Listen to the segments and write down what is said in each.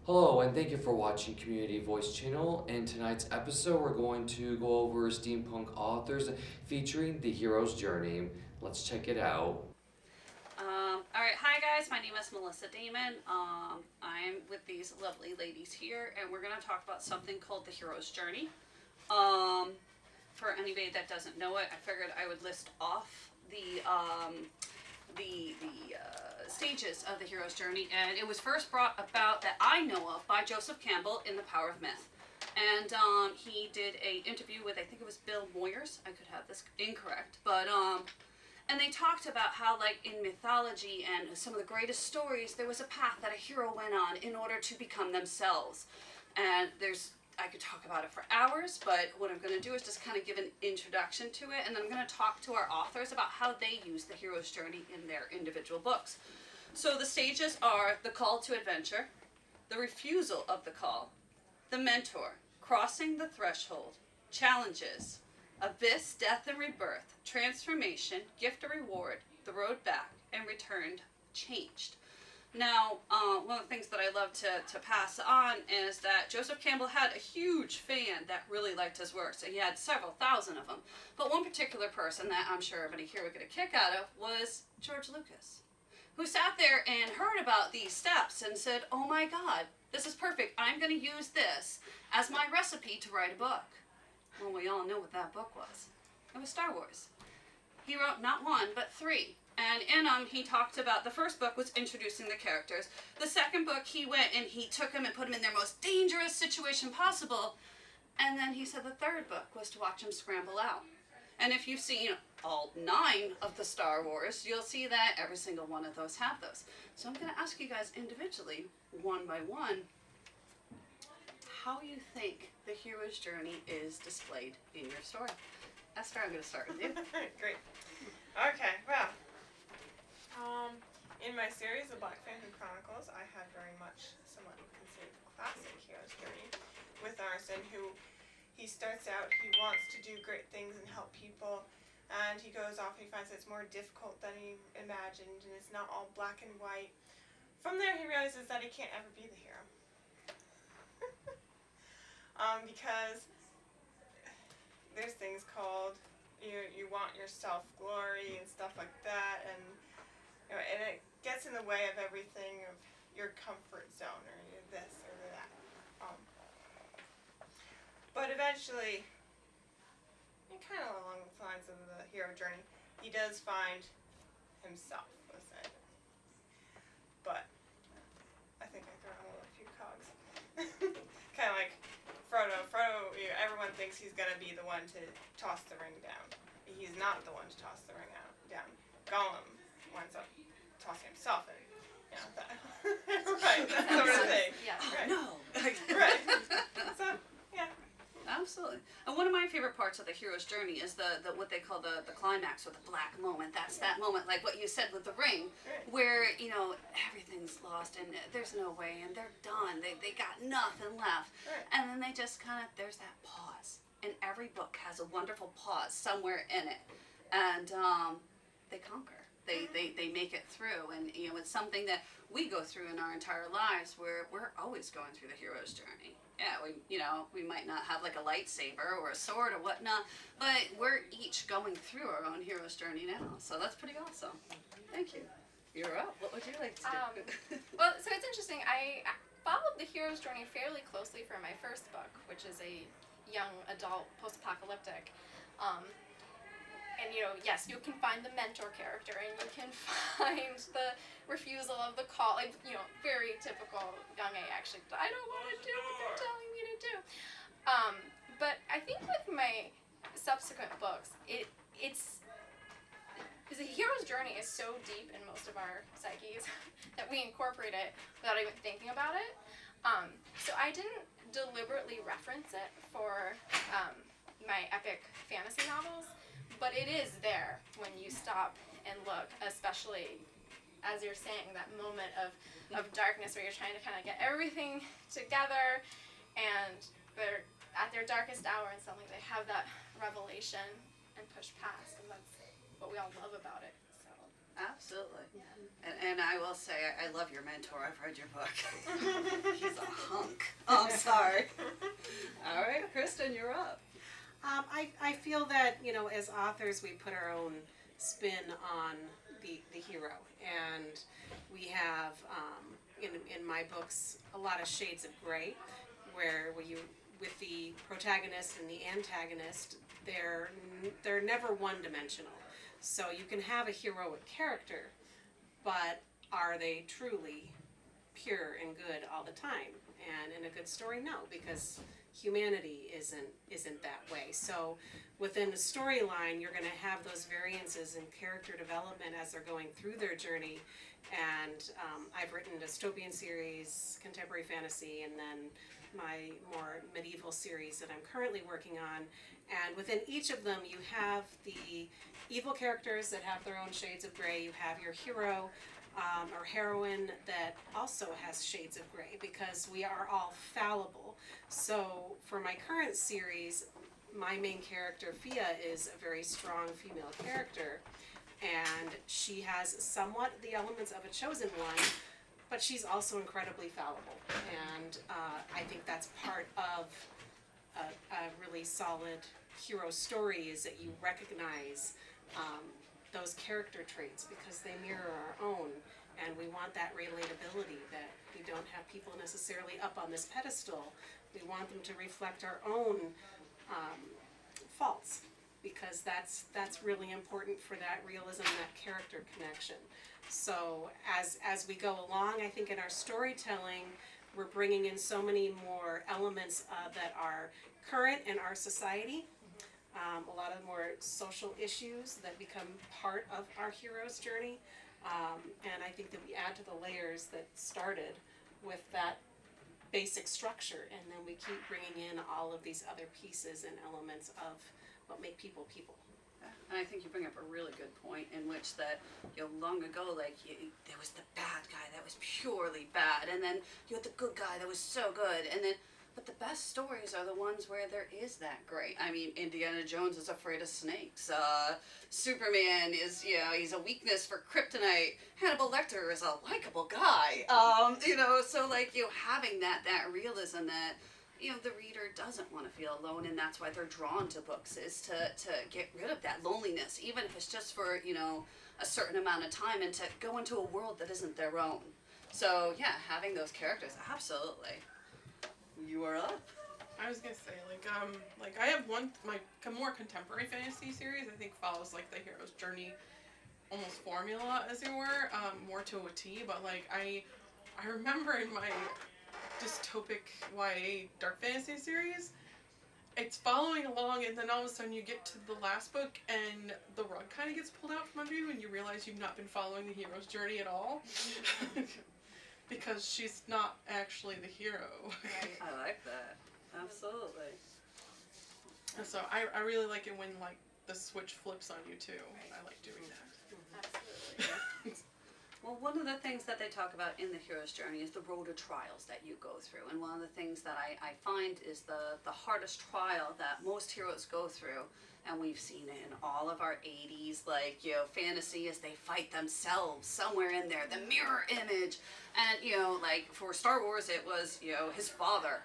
Hello, and thank you for watching Community Voice Channel. In tonight's episode, we're going to go over steampunk authors featuring the hero's journey. Let's check it out. Alright, hi guys, my name is Melissa Damon. I'm with these lovely ladies here, and we're going to talk about something called the hero's journey. For anybody that doesn't know it, I figured I would list off the stages of the hero's journey, and it was first brought about that I know of by Joseph Campbell in The Power of Myth. And he did a interview with, I think it was Bill Moyers. I could have this incorrect, but and they talked about how, like, in mythology and some of the greatest stories, there was a path that a hero went on in order to become themselves. And I could talk about it for hours, but what I'm going to do is just kind of give an introduction to it, and then I'm going to talk to our authors about how they use the hero's journey in their individual books. So the stages are the call to adventure, the refusal of the call, the mentor, crossing the threshold, challenges, abyss, death and rebirth, transformation, gift or reward, the road back, and returned changed. Now, one of the things that I love to pass on is that Joseph Campbell had a huge fan that really liked his works, and he had several thousand of them. But one particular person that I'm sure everybody here would get a kick out of was George Lucas, who sat there and heard about these steps and said, oh my God, this is perfect. I'm going to use this as my recipe to write a book. Well, we all know what that book was. It was Star Wars. He wrote not one, but 3. And in them, he talked about, the first book was introducing the characters. The second book, he went and he took them and put them in their most dangerous situation possible. And then he said the third book was to watch them scramble out. And if you've seen all 9 of the Star Wars, you'll see that every single one of those have those. So I'm going to ask you guys individually, one by one, how you think the hero's journey is displayed in your story. Esther, I'm going to start with you. Great. Okay, well, in my series, The Black Phantom Chronicles, I had very much somewhat considered classic hero's journey with Arson, who he starts out, he wants to do great things and help people, and he goes off and he finds it's more difficult than he imagined, and it's not all black and white. From there, he realizes that he can't ever be the hero. Because there's things called you want your self-glory and stuff like that, and and it gets in the way of everything of your comfort zone or your this or that. But eventually, and kind of along the lines of the hero journey, he does find himself, let's say. But I think I threw in a few cogs. Kind of like Frodo, everyone thinks he's going to be the one to toss the ring down. He's not the one to toss the ring down. Gollum winds up tossing himself in. You know, that. Right, that sort of thing. Yeah. Right. No. Right. So, yeah. Absolutely. And one of my favorite parts of the hero's journey is the what they call the climax, or the black moment. That's that moment, like what you said with the ring, where, everything's lost and there's no way and they're done. They got nothing left. And then they just there's that pause. And every book has a wonderful pause somewhere in it. And they conquer. They make it through, and it's something that we go through in our entire lives, where we're always going through the hero's journey. Yeah, we might not have like a lightsaber or a sword or whatnot, but we're each going through our own hero's journey now. So that's pretty awesome. Thank you. You're up. What would you like to do? Well, so it's interesting. I followed the hero's journey fairly closely for my first book, which is a young adult post-apocalyptic. And yes, you can find the mentor character, and you can find the refusal of the call, like, very typical young A, actually. I don't want to do what they're telling me to do. But I think with my subsequent books, it's the hero's journey is so deep in most of our psyches that we incorporate it without even thinking about it. So I didn't deliberately reference it for my epic fantasy novels. But it is there when you stop and look, especially as you're saying, that moment of darkness where you're trying to kind of get everything together, and they're at their darkest hour and suddenly they have that revelation and push past, and that's what we all love about it. So. Absolutely. And I will say, I love your mentor. I've read your book. He's a Kristen, you're up. I feel that, as authors, we put our own spin on the hero. And we have, in my books, a lot of shades of gray, where with the protagonist and the antagonist, they're never one-dimensional. So you can have a heroic character, but are they truly pure and good all the time? And in a good story, no, because humanity isn't that way. So within the storyline, you're going to have those variances in character development as they're going through their journey. And I've written dystopian series, contemporary fantasy, and then my more medieval series that I'm currently working on. And within each of them, you have the evil characters that have their own shades of gray. You have your hero or heroine that also has shades of gray, because we are all fallible. So for my current series, my main character, Fia, is a very strong female character, and she has somewhat the elements of a chosen one, but she's also incredibly fallible. And I think that's part of a really solid hero story, is that you recognize those character traits, because they mirror our own, and we want that relatability, that we don't have people necessarily up on this pedestal. We want them to reflect our own faults, because that's really important for that realism, that character connection. So as we go along, I think in our storytelling, we're bringing in so many more elements that are current in our society. A lot of more social issues that become part of our hero's journey. And I think that we add to the layers that started with that basic structure, and then we keep bringing in all of these other pieces and elements of what make people people. And I think you bring up a really good point, in which that, long ago, there was the bad guy that was purely bad, and then you had the good guy that was so good, and then, but the best stories are the ones where there is that gray. I mean, Indiana Jones is afraid of snakes. Superman is, he's a weakness for kryptonite. Hannibal Lecter is a likable guy. So having that realism that, the reader doesn't want to feel alone, and that's why they're drawn to books, is to get rid of that loneliness, even if it's just for, a certain amount of time, and to go into a world that isn't their own. So, yeah, having those characters, absolutely. You are up. I was gonna say, I have my more contemporary fantasy series, I think, follows, the hero's journey, almost formula, as it were, more to a T, but, I remember in my dystopic YA dark fantasy series, it's following along, and then all of a sudden you get to the last book, and the rug kind of gets pulled out from under you, and you realize you've not been following the hero's journey at all. Because she's not actually the hero. I like that. Absolutely. So I really like it when the switch flips on you too. I like doing that. Absolutely. Well, one of the things that they talk about in the hero's journey is the road of trials that you go through. And one of the things that I find is the hardest trial that most heroes go through, and we've seen it in all of our 80s, fantasy, is they fight themselves somewhere in there, the mirror image. And, for Star Wars, it was, his father.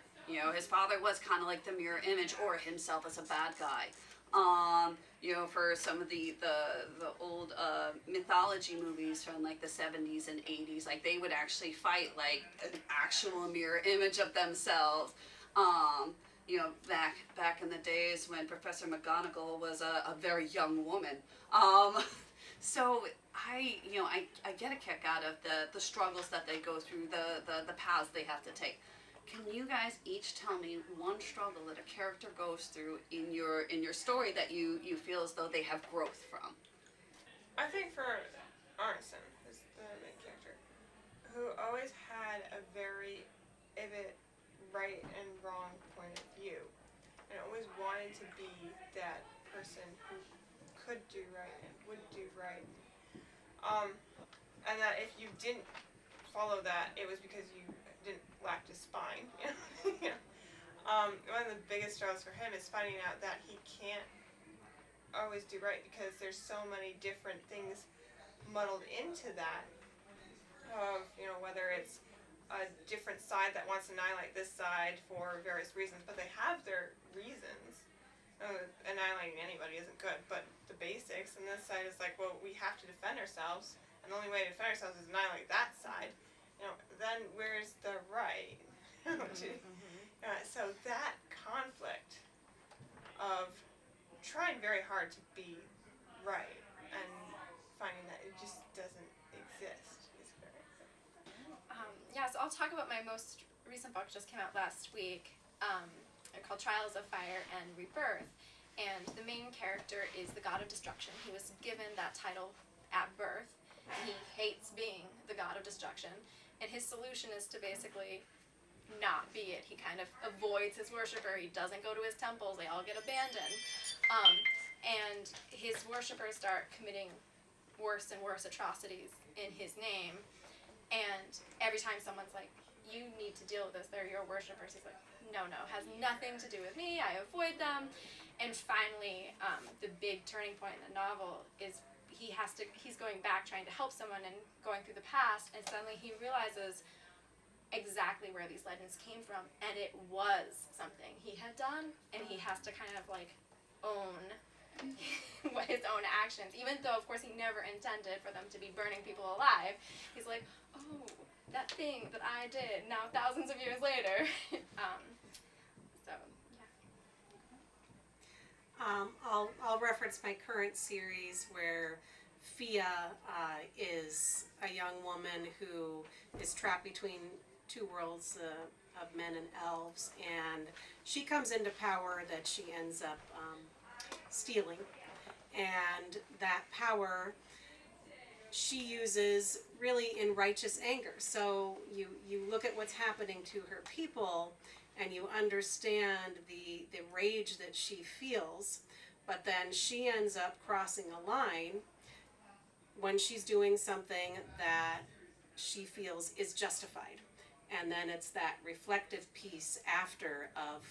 His father was kind of like the mirror image, or himself as a bad guy. For some of the old mythology movies from the 70s and 80s, they would actually fight an actual mirror image of themselves. Back in the days when Professor McGonagall was a very young woman. So I get a kick out of the struggles that they go through, the paths they have to take. Can you guys each tell me one struggle that a character goes through in your story that you feel as though they have growth from? I think for Arneson, is the main character, who always had a very vivid right and wrong point of view, and always wanted to be that person who could do right and would do right. And that if you didn't follow that, it was because you didn't lack a spine. One of the biggest struggles for him is finding out that he can't always do right, because there's so many different things muddled into that, of whether it's a different side that wants to annihilate this side for various reasons, but they have their reasons. Annihilating anybody isn't good, but the basics, and this side is like, well, we have to defend ourselves, and the only way to defend ourselves is annihilate that side. Then where's the right? So that conflict of trying very hard to be right and finding that it just doesn't exist is very Yeah, so I'll talk about my most recent book, just came out last week, called Trials of Fire and Rebirth. And the main character is the god of destruction. He was given that title at birth. He hates being the god of destruction. And his solution is to basically not be it. He kind of avoids his worshiper. He doesn't go to his temples. They all get abandoned. And his worshippers start committing worse and worse atrocities in his name. And every time someone's like, you need to deal with this, they're your worshippers, he's like, no, has nothing to do with me, I avoid them. And finally, the big turning point in the novel is he's going back trying to help someone and going through the past, and suddenly he realizes exactly where these legends came from, and it was something he had done, and he has to kind of like own his own actions, even though of course he never intended for them to be burning people alive. He's like, oh, that thing that I did now thousands of years later. So yeah. I'll reference my current series where Fia is a young woman who is trapped between two worlds of men and elves, and she comes into power that she ends up stealing, and that power she uses really in righteous anger. So you look at what's happening to her people and you understand the rage that she feels, but then she ends up crossing a line when she's doing something that she feels is justified. And then it's that reflective piece after of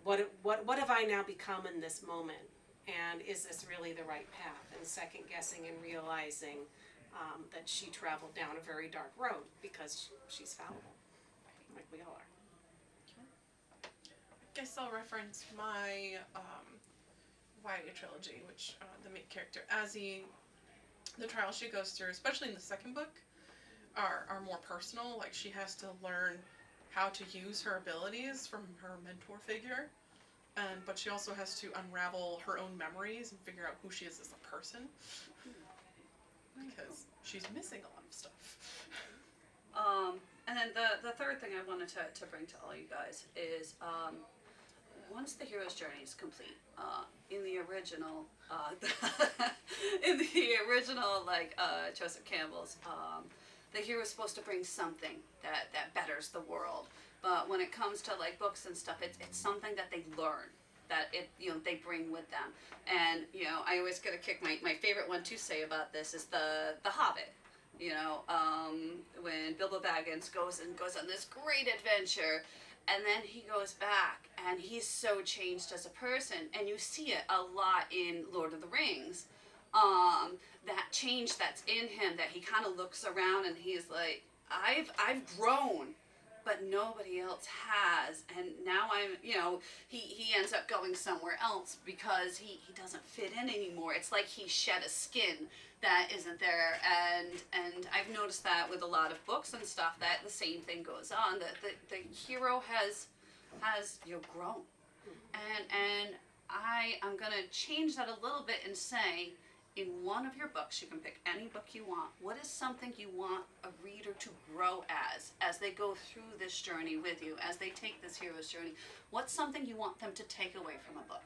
what have I now become in this moment? And is this really the right path? And second guessing and realizing that she traveled down a very dark road because she's fallible, like we all are. I guess I'll reference my YA trilogy, which the main character, Azzy, the trials she goes through, especially in the second book, are more personal. Like, she has to learn how to use her abilities from her mentor figure, but she also has to unravel her own memories and figure out who she is as a person, because she's missing a lot of stuff. And then the third thing I wanted to bring to all you guys is once the hero's journey is complete, in the original, Joseph Campbell's, the hero is supposed to bring something that betters the world. But when it comes to like books and stuff, it's something that they learn, that they bring with them. And I always get a kick. My favorite one to say about this is the Hobbit. When Bilbo Baggins goes on this great adventure, and then he goes back, and he's so changed as a person, and you see it a lot in Lord of the Rings. That change that's in him, that he kind of looks around and he's like, I've grown, but nobody else has, and now he ends up going somewhere else because he doesn't fit in anymore. It's like he shed a skin that isn't there, and I've noticed that with a lot of books and stuff, that the same thing goes on, that the hero has grown, and I'm gonna change that a little bit and say, in one of your books, you can pick any book you want, what is something you want a reader to grow as they go through this journey with you, as they take this hero's journey? What's something you want them to take away from a book?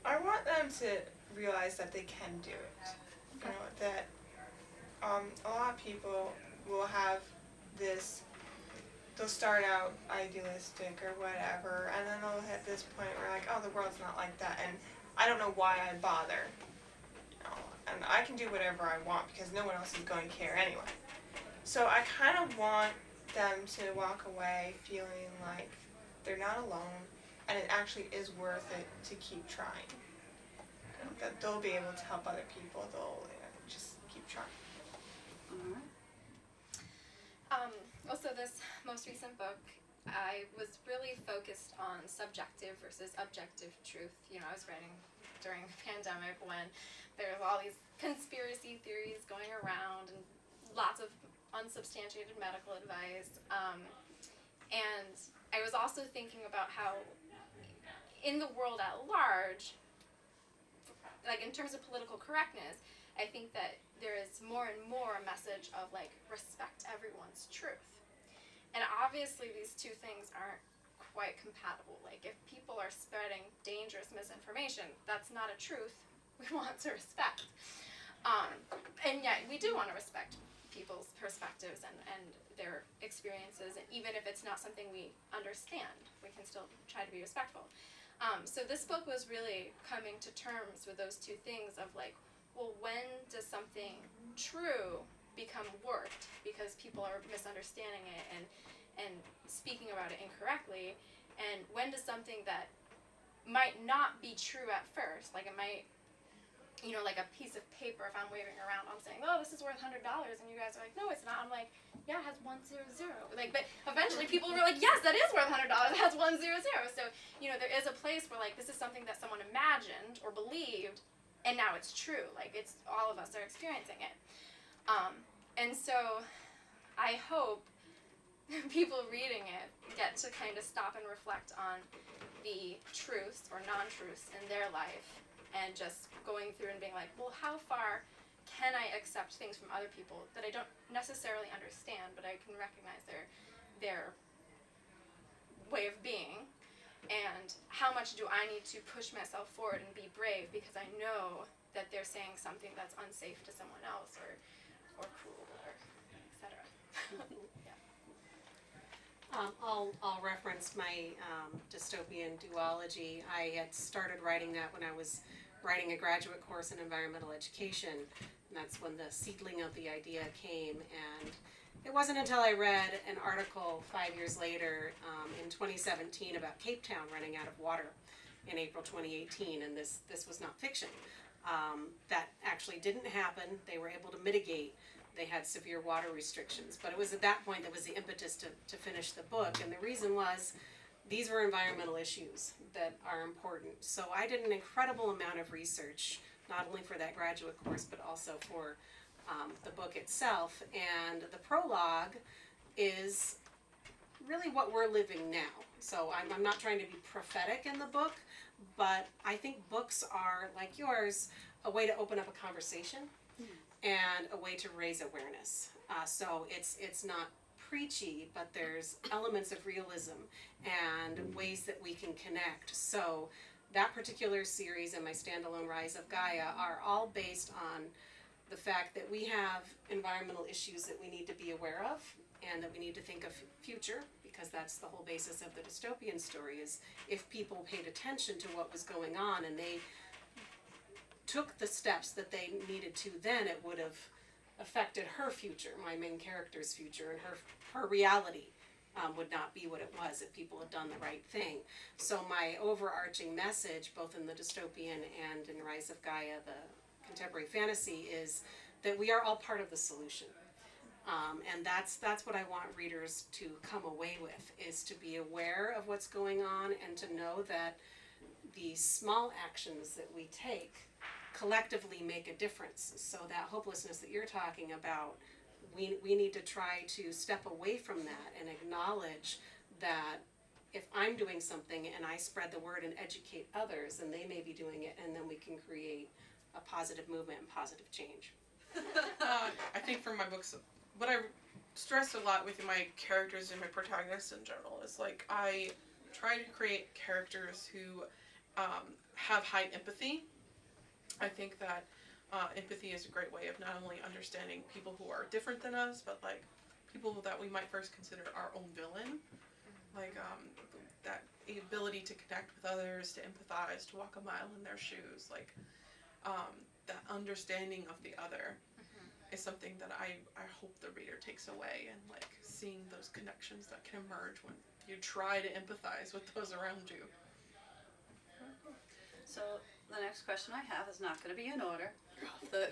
I want them to realize that they can do it. Okay. That a lot of people will have this, they'll start out idealistic or whatever, and then they'll hit this point where like, oh, the world's not like that, and I don't know why I bother. And I can do whatever I want because no one else is going to care anyway. So I kind of want them to walk away feeling like they're not alone, and it actually is worth it to keep trying. That they'll be able to help other people. They'll just keep trying. All right. Also, this most recent book, I was really focused on subjective versus objective truth. You know, I was writing during the pandemic when there was all these conspiracy theories going around and lots of unsubstantiated medical advice. And I was also thinking about how in the world at large, like in terms of political correctness, I think that there is more and more a message of like respect everyone's truth. And obviously these two things aren't quite compatible. Like if people are spreading dangerous misinformation, that's not a truth we want to respect. And yet we do want to respect people's perspectives and their experiences, and even if it's not something we understand, we can still try to be respectful. So this book was really coming to terms with those two things of like, well, when does something true become warped because people are misunderstanding it and speaking about it incorrectly, and when does something that might not be true at first, like it might, you know, like a piece of paper, if I'm waving around, I'm saying, oh, this is worth $100, and you guys are like, no, it's not. I'm like, yeah, it has 100. Like, but eventually people were like, yes, that is worth $100. It has 100. So, you know, there is a place where like this is something that someone imagined or believed, and now it's true. Like it's all of us are experiencing it. And so, I hope people reading it get to kind of stop and reflect on the truths or non-truths in their life, and just going through and being like, well, how far can I accept things from other people that I don't necessarily understand, but I can recognize their way of being, and how much do I need to push myself forward and be brave because I know that they're saying something that's unsafe to someone else or cruel or etc. Yeah. I'll reference my dystopian duology. I had started writing that when I was writing a graduate course in environmental education, and that's when the seedling of the idea came. And it wasn't until I read an article 5 years later in 2017 about Cape Town running out of water in April 2018, and this was not fiction. That actually didn't happen. They were able to mitigate. They had severe water restrictions, but it was at that point that was the impetus to finish the book, and the reason was these were environmental issues that are important. So I did an incredible amount of research, not only for that graduate course, but also for the book itself, and the prologue is really what we're living now. So I'm not trying to be prophetic in the book, but I think books are, like yours, a way to open up a conversation and a way to raise awareness. So it's not preachy, but there's elements of realism and ways that we can connect. So that particular series and my standalone Rise of Gaia are all based on the fact that we have environmental issues that we need to be aware of and that we need to think of future, because that's the whole basis of the dystopian story, is if people paid attention to what was going on and they took the steps that they needed to, then it would have affected her future, my main character's future, and her reality would not be what it was if people had done the right thing. So my overarching message, both in the dystopian and in Rise of Gaia, the contemporary fantasy, is that we are all part of the solution. And that's what I want readers to come away with, is to be aware of what's going on and to know that the small actions that we take collectively make a difference. So that hopelessness that you're talking about, we need to try to step away from that and acknowledge that if I'm doing something and I spread the word and educate others, then they may be doing it, and then we can create a positive movement and positive change. I think for my books, what I stress a lot with my characters and my protagonists in general is like I try to create characters who have high empathy. I think that empathy is a great way of not only understanding people who are different than us, but like people that we might first consider our own villain. Like that ability to connect with others, to empathize, to walk a mile in their shoes, like that understanding of the other is something that I hope the reader takes away, and like seeing those connections that can emerge when you try to empathize with those around you. So the next question I have is not going to be in order.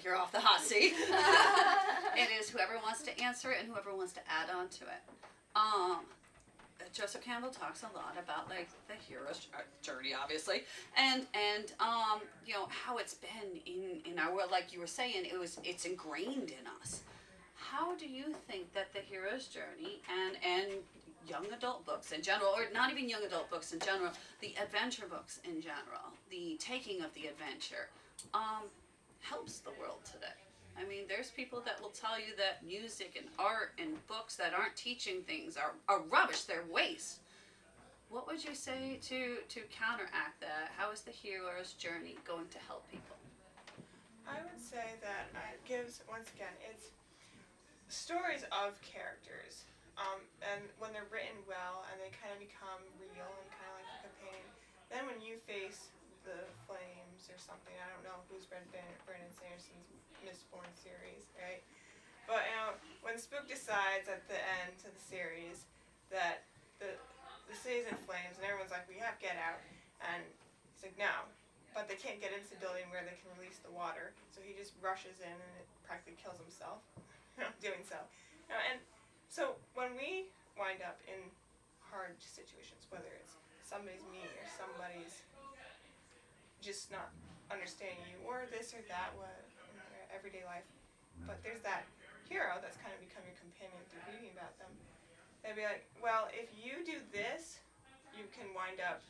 You're off the hot seat. It is whoever wants to answer it and whoever wants to add on to it. Joseph Campbell talks a lot about like the hero's journey, obviously, and you know how it's been in our world. Like you were saying, it's ingrained in us. How do you think that the hero's journey and young adult books in general, or not even young adult books in general, the adventure books in general, the taking of the adventure, helps the world today? I mean, there's people that will tell you that music and art and books that aren't teaching things are rubbish, they're waste. What would you say to counteract that? How is the hero's journey going to help people? I would say that it gives, once again, it's stories of characters. And when they're written well and they kind of become real and kind of like a companion, then when you face the flames or something, I don't know who's read Brandon Sanderson's Mistborn series, right? But you know, when Spook decides at the end of the series that the city's in flames and everyone's like, we have to get out, and he's like, no, but they can't get into the building where they can release the water, so he just rushes in and it practically kills himself doing so. And so when we wind up in hard situations, whether it's somebody's mean or somebody's just not understanding you or this or that, what in their everyday life, but there's that hero that's kind of become your companion through reading about them. They'd be like, well, if you do this, you can wind up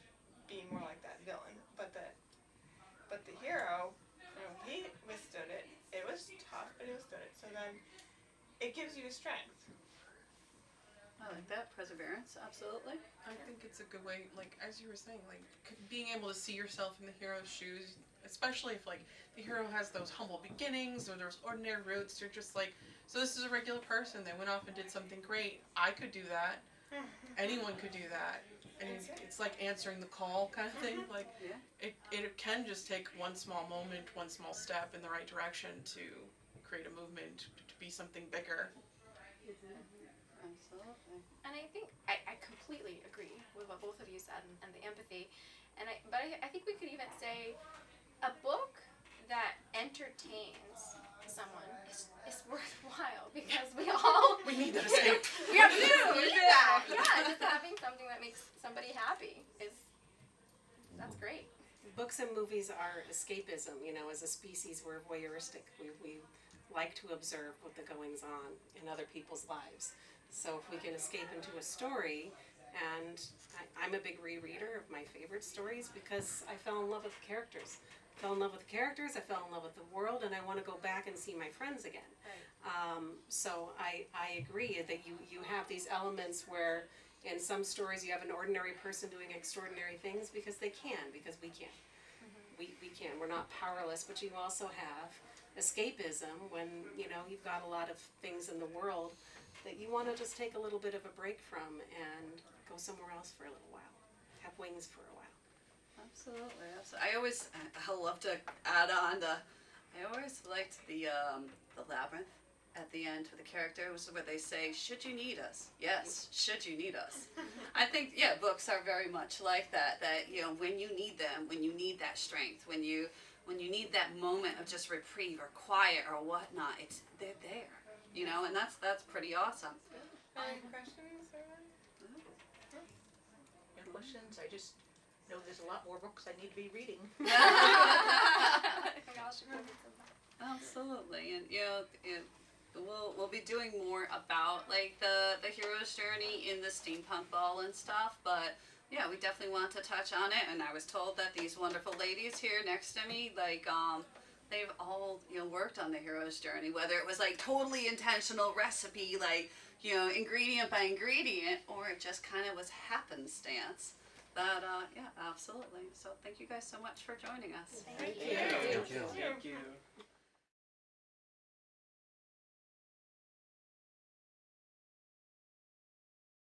being more like that villain. But the hero, you know, he withstood it. It was tough, but he withstood it. So then it gives you the strength. I like that. Perseverance, absolutely. I think it's a good way, like, as you were saying, like, being able to see yourself in the hero's shoes, especially if, like, the hero has those humble beginnings or those ordinary roots. You're just like, so this is a regular person. They went off and did something great. I could do that. Anyone could do that. And it's like answering the call kind of thing. Like, Yeah. it can just take one small moment, one small step in the right direction to create a movement, to be something bigger. Absolutely. And I think I completely agree with what both of you said and the empathy. But I think we could even say a book that entertains someone is worthwhile because We need that escape. we need that. Yeah, just having something that makes somebody happy that's great. Books and movies are escapism. You know, as a species, we're voyeuristic. We like to observe what the goings on in other people's lives. So if we can escape into a story, and I'm a big rereader of my favorite stories because I fell in love with the characters. I fell in love with the characters, I fell in love with the world, and I want to go back and see my friends again. Right. So I agree that you have these elements where in some stories you have an ordinary person doing extraordinary things because they can, because we can. We can. We're not powerless, but you also have escapism when, you know, you've got a lot of things in the world that you want to just take a little bit of a break from and go somewhere else for a little while. Have wings for a while. Absolutely. I love to add on I always liked the labyrinth at the end for the characters where they say, should you need us? Yes, should you need us? I think, yeah, books are very much like that, you know, when you need them, when you need that strength, when you need that moment of just reprieve or quiet or whatnot, they're there, you know, and that's pretty awesome. Any questions? No questions. I just know there's a lot more books I need to be reading. Absolutely, and you know, we'll be doing more about like the hero's journey in the steampunk ball and stuff, but yeah, we definitely want to touch on it. And I was told that these wonderful ladies here next to me, like they've all, you know, worked on the hero's journey, whether it was like totally intentional recipe, like, you know, ingredient by ingredient, or it just kind of was happenstance. But yeah, absolutely. So thank you guys so much for joining us. Thank you. Thank you.